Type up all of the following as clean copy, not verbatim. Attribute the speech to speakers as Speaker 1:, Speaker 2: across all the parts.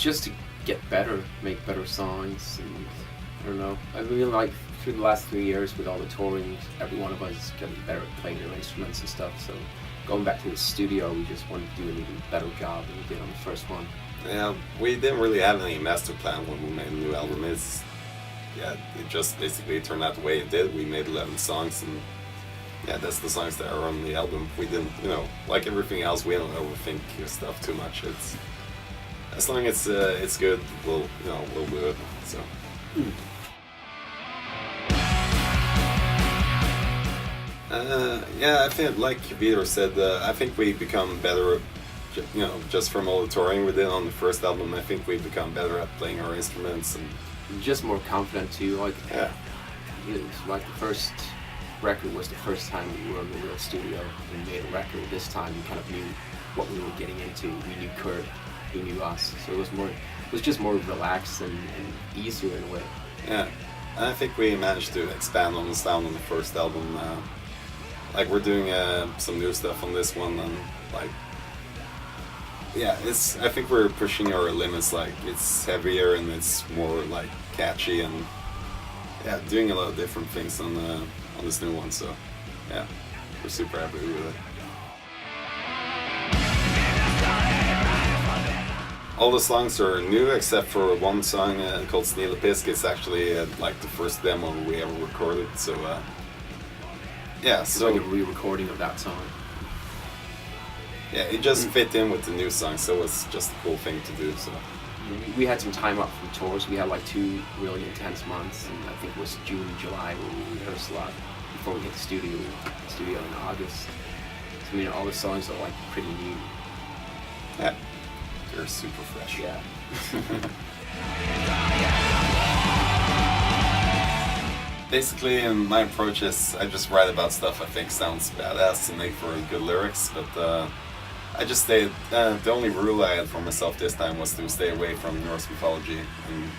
Speaker 1: just to get better, make better songs, and I don't know. I really like through the last 3 years with all the touring, every one of us is getting better at playing their instruments and stuff. So going back to the studio, we just wanted to do an even better job than we did on the first one.
Speaker 2: Yeah, we didn't really have any master plan when we made a new album. It just basically turned out the way it did. We made 11 songs, and yeah, that's the songs that are on the album. We didn't, like everything else, we don't overthink stuff too much. It's as long as it's good, we'll do it. So. I think, like Peter said, I think we become better. Just from all the touring we did on the first album, I think we become better at playing our instruments and
Speaker 1: just more confident too. Like,
Speaker 2: yeah,
Speaker 1: like the first record was the first time we were in the real studio and made a record. This time we kind of knew what we were getting into. We knew Kurt, he knew us, so it was just more relaxed and easier in a way.
Speaker 2: Yeah, and I think we managed to expand on the sound on the first album. Like we're doing some new stuff on this one, and like, yeah, I think we're pushing our limits. Like it's heavier and it's more like catchy, and yeah, doing a lot of different things on this new one. So yeah, we're super happy with it. All the songs are new except for one song called Snille Pisk. It's actually like the first demo we ever recorded. So yeah,
Speaker 1: so like a re-recording of that song.
Speaker 2: Yeah, it just fit in with the new song, so it's just a cool thing to do. So
Speaker 1: we had some time up from tours. We had like 2 really intense months, and I think it was June, July where we rehearsed a lot before we hit the studio in August. So I mean, all the songs are like pretty new.
Speaker 2: Yeah, they're super fresh.
Speaker 1: Yeah.
Speaker 2: Basically, my approach is I just write about stuff I think sounds badass and make for good lyrics, but I just stayed. The only rule I had for myself this time was to stay away from Norse mythology. And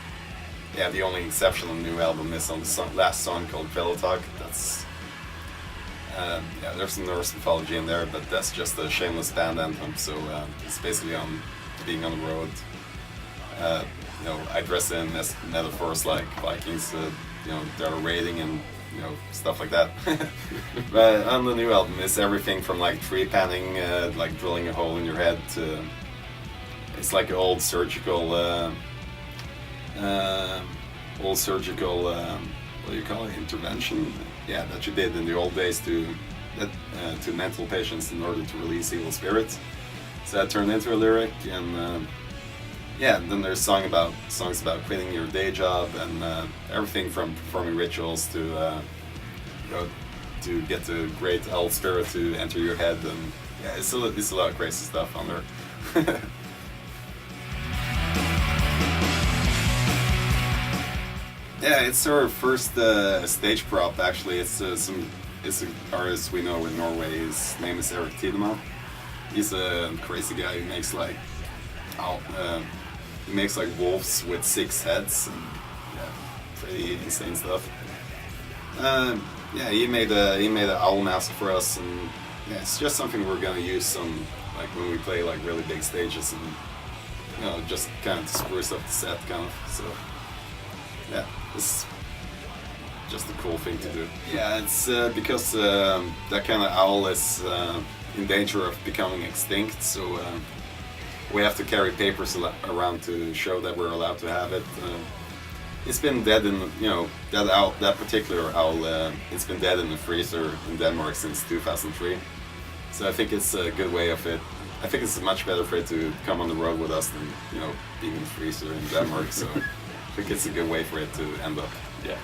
Speaker 2: yeah, the only exception on the new album is on the last song called Kvelertak. That's yeah, there's some Norse mythology in there, but that's just a shameless band anthem. So it's basically on being on the road. I dress in as metaphors like Vikings. They're raiding and stuff like that. But on the new album, it's everything from like tree panning, like drilling a hole in your head, to it's like an old surgical, what do you call it, intervention? Yeah, that you did in the old days to mental patients in order to release evil spirits. So that turned into a lyric, and yeah, then there's songs about quitting your day job, and everything from performing rituals to to get the great old spirit to enter your head, and yeah, it's a lot of crazy stuff on there. Yeah, it's our first stage prop actually. It's an artist we know in Norway. His name is Erik Tidemann. He's a crazy guy who makes like wolves with 6 heads, and yeah, pretty insane stuff. Yeah, he made an owl mask for us, and yeah, it's just something we're gonna use like when we play like really big stages, and just kind of to spruce up the set, kind of. So yeah, it's just a cool thing to do. Yeah, it's because that kind of owl is in danger of becoming extinct, so we have to carry papers around to show that we're allowed to have it. It's been dead that particular owl, it's been dead in the freezer in Denmark since 2003. So I think it's a good way of it. I think it's much better for it to come on the road with us than, being in the freezer in Denmark. So I think it's a good way for it to end up.
Speaker 1: Yeah.